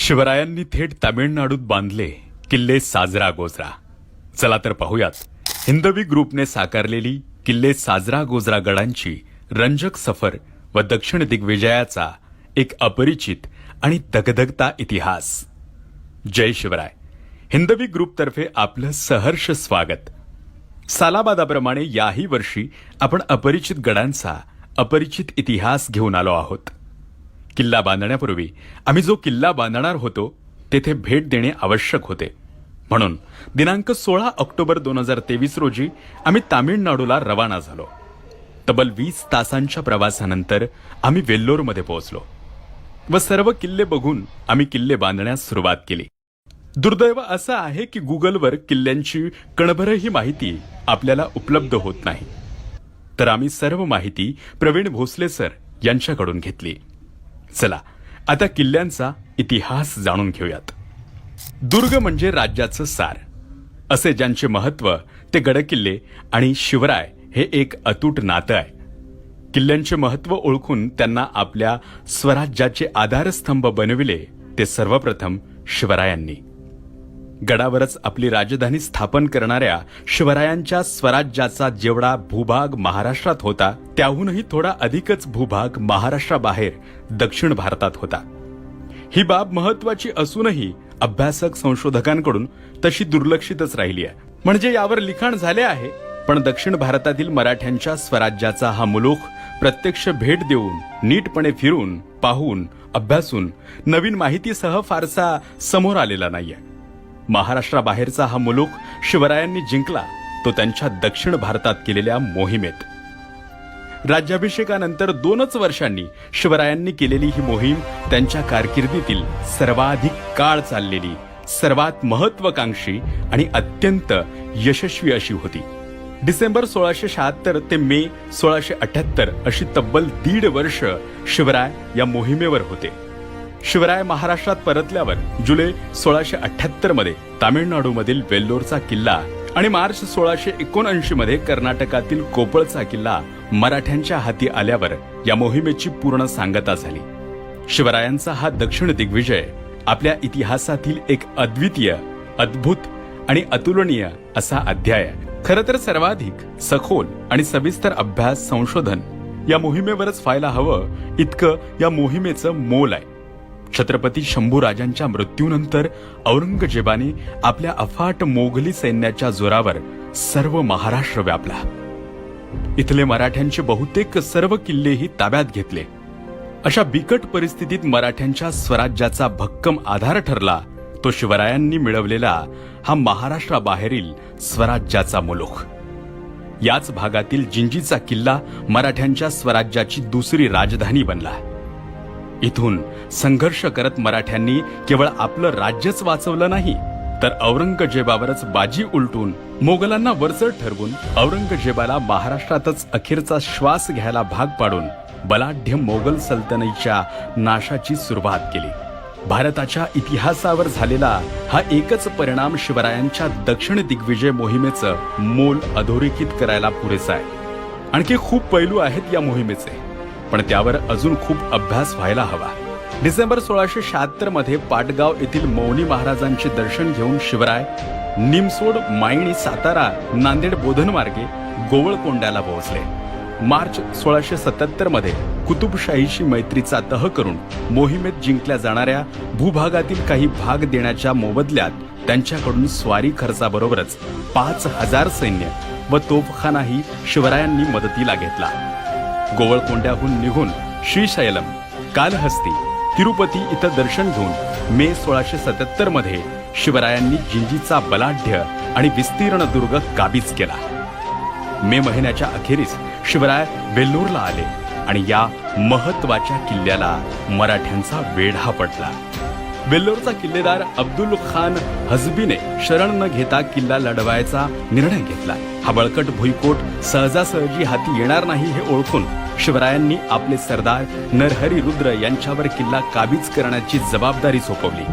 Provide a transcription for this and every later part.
शिवरायांनी थेट तामिळनाडूत बांधले किल्ले साजरा गोजरा. चला तर पाहूयात हिंदवी ग्रुपने साकारलेली किल्ले साजरा गोजरा गडांची रंजक सफर व दक्षिण दिग्विजयाचा एक अपरिचित आणि दगदगता इतिहास. जय शिवराय. हिंदवी ग्रुपतर्फे आपलं सहर्ष स्वागत. सालाबादाप्रमाणे याही वर्षी आपण अपरिचित गडांचा अपरिचित इतिहास घेऊन आलो आहोत. किल्ला बांधण्यापूर्वी आम्ही जो किल्ला बांधणार होतो तेथे भेट देणे आवश्यक होते. म्हणून दिनांक 16 ऑक्टोबर 2023 रोजी आम्ही तामिळनाडूला रवाना झालो. तब्बल 20 तासांच्या प्रवासानंतर आम्ही वेल्लोरमध्ये पोहोचलो व सर्व किल्ले बघून आम्ही किल्ले बांधण्यास सुरुवात केली. दुर्दैव असं आहे की गुगलवर किल्ल्यांची कणभरही माहिती आपल्याला उपलब्ध होत नाही. तर आम्ही सर्व माहिती प्रवीण भोसले सर यांच्याकडून घेतली. चला आता किल्ल्यांचा इतिहास जाणून घेऊयात. दुर्ग म्हणजे राज्याचं सार असे ज्यांचे महत्त्व ते गडकिल्ले आणि शिवराय हे एक अतूट नातं आहे. किल्ल्यांचे महत्त्व ओळखून त्यांना आपल्या स्वराज्याचे आधारस्तंभ बनविले ते सर्वप्रथम शिवरायांनी. गडावरच आपली राजधानी स्थापन करणाऱ्या शिवरायांच्या स्वराज्याचा जेवढा भूभाग महाराष्ट्रात होता त्याहूनही थोडा अधिकच भूभाग महाराष्ट्राबाहेर दक्षिण भारतात होता. ही बाब महत्वाची असूनही अभ्यासक संशोधकांकडून तशी दुर्लक्षितच राहिली आहे. म्हणजे यावर लिखाण झाले आहे पण दक्षिण भारतातील मराठ्यांच्या स्वराज्याचा हा मुलूख प्रत्यक्ष भेट देऊन नीटपणे फिरून पाहून अभ्यासून नवीन माहितीसह फारसा समोर आलेला नाहीये. महाराष्ट्राबाहेरचा हा मुलूख शिवरायांनी जिंकला तो त्यांच्या दक्षिण भारतात केलेल्या मोहिमेत. राज्याभिषेकानंतर 2च वर्षांनी शिवरायांनी केलेली ही मोहीम त्यांच्या कारकिर्दीतील सर्वाधिक काळ चाललेली सर्वात महत्वाकांक्षी आणि अत्यंत यशस्वी अशी होती. डिसेंबर 1676 ते मे 1678 अशी तब्बल 1.5 वर्ष शिवराय या मोहिमेवर होते. शिवराय महाराष्ट्रात परतल्यावर जुलै 1678 मध्ये तामिळनाडूमधील वेल्लोरचा किल्ला आणि मार्च 1679 मध्ये कर्नाटकातील कोपळचा किल्ला मराठ्यांच्या हाती आल्यावर या मोहिमेची पूर्ण सांगता झाली. शिवरायांचा हा दक्षिण दिग्विजय आपल्या इतिहासातील एक अद्वितीय, अद्भुत आणि अतुलनीय असा अध्याय आहे. खरं तर सर्वाधिक सखोल आणि सविस्तर अभ्यास संशोधन या मोहिमेवरच व्हायला हवं इतकं या मोहिमेचं मोल आहे. छत्रपती शंभूराजांच्या मृत्यूनंतर औरंगजेबाने आपल्या अफाट मोगली सैन्याच्या जोरावर सर्व महाराष्ट्र व्यापला. इथले मराठ्यांचे बहुतेक सर्व किल्लेही ताब्यात घेतले. अशा बिकट परिस्थितीत मराठ्यांच्या स्वराज्याचा भक्कम आधार ठरला तो शिवरायांनी मिळवलेला हा महाराष्ट्राबाहेरील स्वराज्याचा मुलूख. याच भागातील जिंजीचा किल्ला मराठ्यांच्या स्वराज्याची दुसरी राजधानी बनला. इथून संघर्ष करत मराठ्यांनी केवळ आपलं राज्यच वाचवलं नाही तर औरंगजेबावरच बाजी उलटून मोगलांना वरचढ ठरवून औरंगजेबाला महाराष्ट्रातच अखेरचा श्वास घ्यायला भाग पाडून बलाढ्य मोगल सल्तनतीच्या नाशाची सुरुवात केली. भारताच्या इतिहासावर झालेला हा एकच परिणाम शिवरायांच्या दक्षिण दिग्विजय मोहिमेचं मोल अधोरेखित करायला पुरेसा आहे. आणखी खूप पैलू आहेत या मोहिमेचे पण त्यावर अजून खूप अभ्यास व्हायला हवा. डिसेंबर 1676 मध्ये पाटगाव येथील मौनी महाराजांचे दर्शन घेऊन शिवराय निमसोड, मायणी, सातारा, नांदेड, बोधन मार्गे गोवळकोंड्याला पोहोचले. मार्च 1677 मध्ये कुतुबशाहीशी मैत्रीचा तह करून मोहिमेत जिंकल्या जाणाऱ्या भूभागातील काही भाग देण्याच्या मोबदल्यात त्यांच्याकडून स्वारी खर्चाबरोबरच 5000 सैन्य व तोफखानाही शिवरायांनी मदतीला घेतला. गोवळकोंड्याहून निघून श्रीशैलम, कालहस्ती, तिरुपती इथं दर्शन घेऊन मे 1677 मध्ये शिवरायांनी जिंजीचा बलाढ्य आणि विस्तीर्ण दुर्ग काबीज केला. मे महिन्याच्या अखेरीस शिवराय वेल्लोरला आले आणि या महत्वाच्या किल्ल्याला मराठ्यांचा वेढा पडला. वेल्लोरचा किल्लेदार अब्दुल खान हजबीने शरण न घेता किल्ला लढवायचा निर्णय घेतला. हा बळकट भुईकोट सहजासहजी हाती येणार नाही हे ओळखून शिवरायांनी आपले सरदार नरहरी रुद्र यांच्यावर किल्ला काबीज करण्याची जबाबदारी सोपवली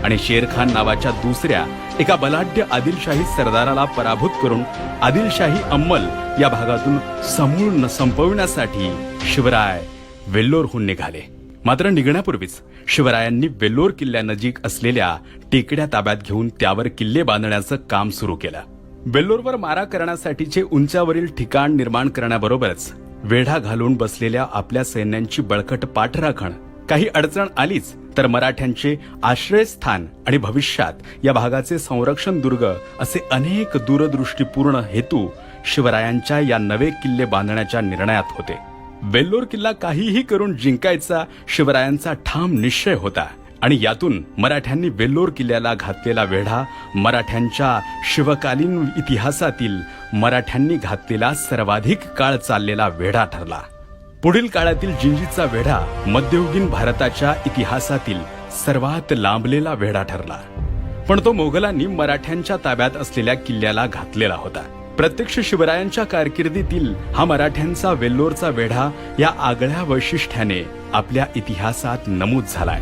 आणि शेरखान नावाच्या दुसऱ्या एका बलाढ्य आदिलशाही सरदाराला पराभूत करून आदिलशाही अंमल या भागातून समूळ संपविण्यासाठी शिवराय वेल्लोरहून निघाले. मात्र निघण्यापूर्वीच शिवरायांनी वेल्लोर किल्ल्यानजीक असलेल्या टेकड्या ताब्यात घेऊन त्यावर किल्ले बांधण्याचं काम सुरू केलं. वेल्लोरवर मारा करण्यासाठीचे उंचावरील ठिकाण निर्माण करण्याबरोबरच वेढा घालून बसलेल्या आपल्या सैन्यांची बळकट पाठराखण, काही अडचण आलीच तर मराठ्यांचे आश्रयस्थान आणि भविष्यात या भागाचे संरक्षण दुर्ग असे अनेक दूरदृष्टीपूर्ण हेतू शिवरायांच्या या नवे किल्ले बांधण्याच्या निर्णयात होते. वेल्लोर किल्ला काहीही करून जिंकायचा शिवरायांचा ठाम निश्चय होता आणि यातून मराठ्यांनी वेल्लोर किल्ल्याला घातलेला वेढा मराठ्यांच्या शिवकालीन इतिहासातील मराठ्यांनी घातलेला सर्वाधिक काळ चाललेला वेढा ठरला. पुढील काळातील जिंजीचा वेढा मध्ययुगीन भारताच्या इतिहासातील सर्वात लांबलेला वेढा ठरला. पण तो मोगलांनी मराठ्यांच्या ताब्यात असलेल्या किल्ल्याला घातलेला होता. प्रत्यक्ष शिवरायांच्या कारकिर्दीतील हा मराठ्यांचा वेल्लोरचा वेढा या आगळ्या वैशिष्ट्याने आपल्या इतिहासात नमूद झालाय.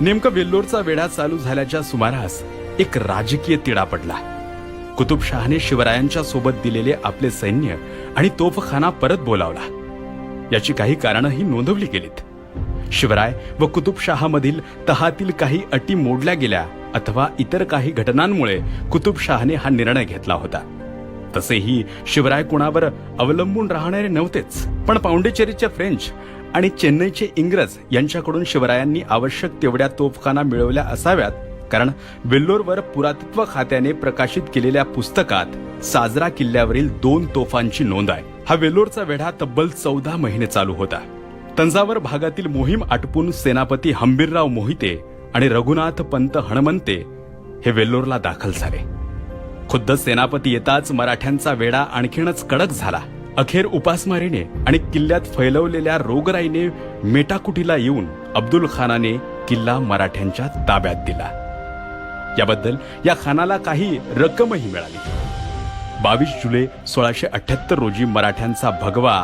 नेमकं वेल्लोरचा वेढा चालू झाल्याच्या सुमारास एक राजकीय तिढा पडला. कुतुबशहाने शिवरायांच्या सोबत दिलेले आपले सैन्य आणि तोफखाना परत बोलावला. याची काही कारणंही नोंदवली गेलीत. शिवराय व कुतुबशहामधील तहातील काही अटी मोडल्या गेल्या अथवा इतर काही घटनांमुळे कुतुबशहाने हा निर्णय घेतला होता. तसेही शिवराय कुणावर अवलंबून राहणारे नव्हतेच. पण पाउंडेचेरीचे फ्रेंच आणि चेन्नईचे इंग्रज यांच्याकडून शिवरायांनी आवश्यक तेवढ्या तोफखाना मिळवल्या असाव्यात, कारण वेल्लोरवर पुरातत्व खात्याने प्रकाशित केलेल्या पुस्तकात साजरा किल्ल्यावरील 2 तोफांची नोंद आहे. हा वेल्लोरचा वेढा तब्बल 14 महिने चालू होता. तंजावर भागातील मोहीम आटपून सेनापती हंबीरराव मोहिते आणि रघुनाथ पंत हणमंते हे वेल्लोरला दाखल झाले. खुद्द सेनापती येताच मराठ्यांचा वेढा आणखीनच कडक झाला. अखेर उपासमारीने आणि किल्ल्यात फैलवलेल्या रोगराईने मेटाकुटीला येऊन अब्दुल खानाने किल्ला मराठ्यांच्या ताब्यात दिला. याबद्दल या खानाला काही रक्कमही मिळाली. 22 जुलै 1678 रोजी मराठ्यांचा भगवा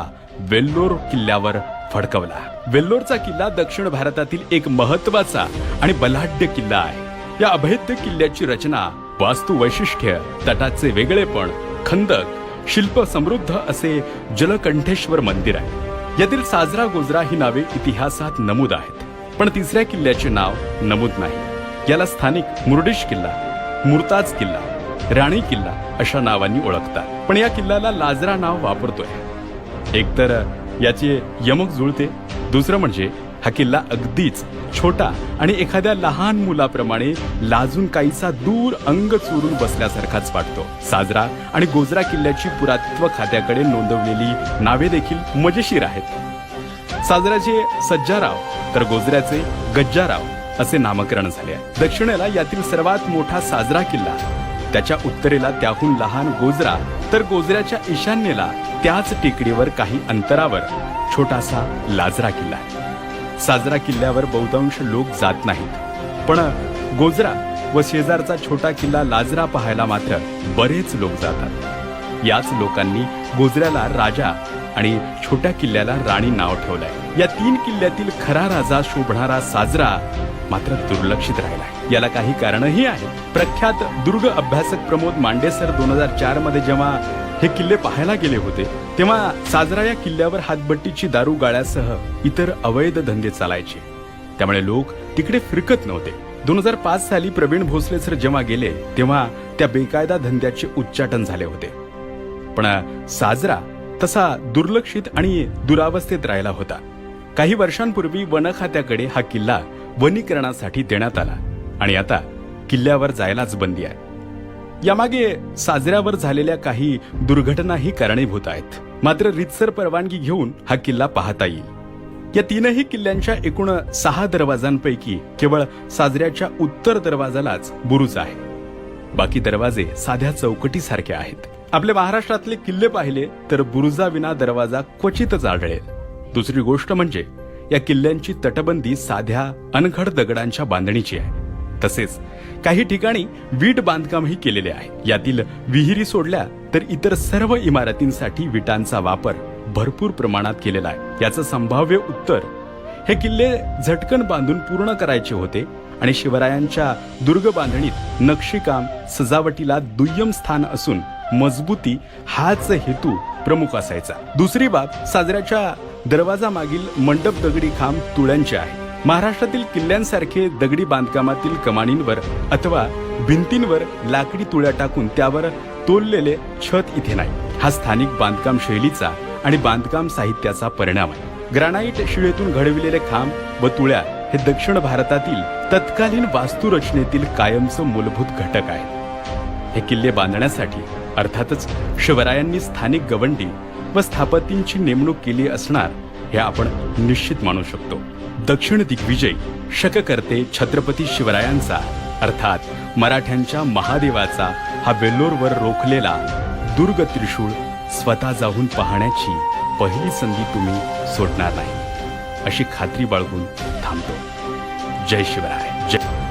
वेल्लोर किल्ल्यावर फडकवला. वेल्लोरचा किल्ला दक्षिण भारतातील एक महत्वाचा आणि बलाढ्य किल्ला आहे. या अभेद्य किल्ल्याची रचना, वास्तू वैशिष्ट्य, तटाचे वेगळेपण, खंदक, शिल्प समृद्ध असे जलकंठेश्वर मंदिर आहे. यातील साजरा गोजरा ही नावे इतिहासात नमूद आहेत, पण तिसऱ्या किल्ल्याचे नाव नमूद नाही. याला स्थानिक मुर्डिश किल्ला, मुर्ताज किल्ला, राणी किल्ला अशा नावांनी ओळखतात. पण या किल्ल्याला लाजरा नाव वापरतोय. एकतर याचे यमक जुळते, दुसरं म्हणजे हा किल्ला अगदीच छोटा आणि एखाद्या लहान मुलाप्रमाणे लाजून काहीसा दूर अंग चोरून बसल्यासारखाच वाटतो. साजरा आणि गोजरा किल्ल्याची पुरातत्व खात्याकडे नोंदवलेली नावे देखील मजेशीर आहेत. साजराचे सज्जाराव तर गोजऱ्याचे गज्जाराव असे नामकरण झाले आहे. दक्षिणेला यातील सर्वात मोठा साजरा किल्ला, त्याच्या उत्तरेला त्याहून लहान गोजरा, तर गोजऱ्याच्या ईशान्येला त्याच टेकडीवर काही अंतरावर छोटासा लाजरा किल्ला आहे. साजरा किल्ल्यावर बहुतांश लोक जात नाहीत, पण गोजरा व शेजारचा छोटा किल्ला लाजरा पाहायला मात्र बरेच लोक जातात. याच लोकांनी गोजऱ्याला राजा आणि छोट्या किल्ल्याला राणी नाव ठेवलंय. या 3 किल्ल्यातील खरा राजा शोभणारा साजरा मात्र दुर्लक्षित राहिलाय. याला काही कारणही आहेत. प्रख्यात दुर्ग अभ्यासक प्रमोद मांडेसर 2004 मध्ये जेव्हा हे किल्ले पाहायला गेले होते, तेव्हा साजरा या किल्ल्यावर हातभट्टीची दारू गाळ्यासह इतर अवैध धंदे चालायचे. त्यामुळे लोक तिकडे फिरकत नव्हते. 2005 साली प्रवीण भोसले सर जेव्हा गेले तेव्हा त्या बेकायदा धंद्याचे उच्चाटन झाले होते. पण साजरा तसा दुर्लक्षित आणि दुरावस्थेत राहिला होता. काही वर्षांपूर्वी वन खात्याकडे हा किल्ला वनीकरणासाठी देण्यात आला आणि आता किल्ल्यावर जायलाच बंदी आहे. यामागे साजऱ्यावर झालेल्या काही दुर्घटनाही कारणीभूत आहेत. मात्र रीतसर परवानगी घेऊन हा किल्ला पाहता येईल. या 3ही किल्ल्यांच्या एकूण 6 दरवाजांपैकी केवळ साजऱ्याच्या उत्तर दरवाजालाच बुरुज आहे. बाकी दरवाजे साध्या चौकटीसारखे आहेत. आपल्या महाराष्ट्रातले किल्ले पाहिले तर बुरुजाविना दरवाजा क्वचितच आढळेल. दुसरी गोष्ट म्हणजे या किल्ल्यांची तटबंदी साध्या अनघड दगडांच्या बांधणीची आहे. तसेच काही ठिकाणी वीट बांधकामही केलेले आहे. यातील विहिरी सोडल्या तर इतर सर्व इमारतींसाठी विटांचा वापर भरपूर प्रमाणात केलेला आहे. याचं संभाव्य उत्तर, हे किल्ले झटकन बांधून पूर्ण करायचे होते आणि शिवरायांच्या दुर्ग बांधणीत नक्षीकाम, सजावटीला दुय्यम स्थान असून मजबूती हाच हेतू प्रमुख असायचा. दुसरी बाब, साजऱ्याच्या दरवाजा मागील मंडप दगडी खांब तुळ्यांचे आहे. महाराष्ट्रातील किल्ल्यांसारखे दगडी बांधकामातील कमानींवर अथवा भिंतींवर लाकडी तुळ्या टाकून त्यावर तोललेले छत इथे नाही. हा स्थानिक बांधकाम शैलीचा आणि बांधकाम साहित्याचा परिणाम आहे. ग्रानाइट शिळेतून घडविलेले खांब व तुळ्या हे दक्षिण भारतातील तत्कालीन वास्तुरचनेतील कायमचं मूलभूत घटक आहेत. हे किल्ले बांधण्यासाठी अर्थातच शिवरायांनी स्थानिक गवंडी व स्थापतींची नेमणूक केली असणार हे आपण निश्चित मानू शकतो. दक्षिण दिग्विजय शककर्ते छत्रपती शिवरायांचा अर्थात मराठ्यांच्या महादेवाचा हा वेल्लोरवर रोखलेला दुर्ग त्रिशूळ स्वतः जाऊन पाहण्याची पहिली संधी तुम्ही सोडणार नाही अशी खात्री बाळगून थांबतो. जय शिवराय. जय.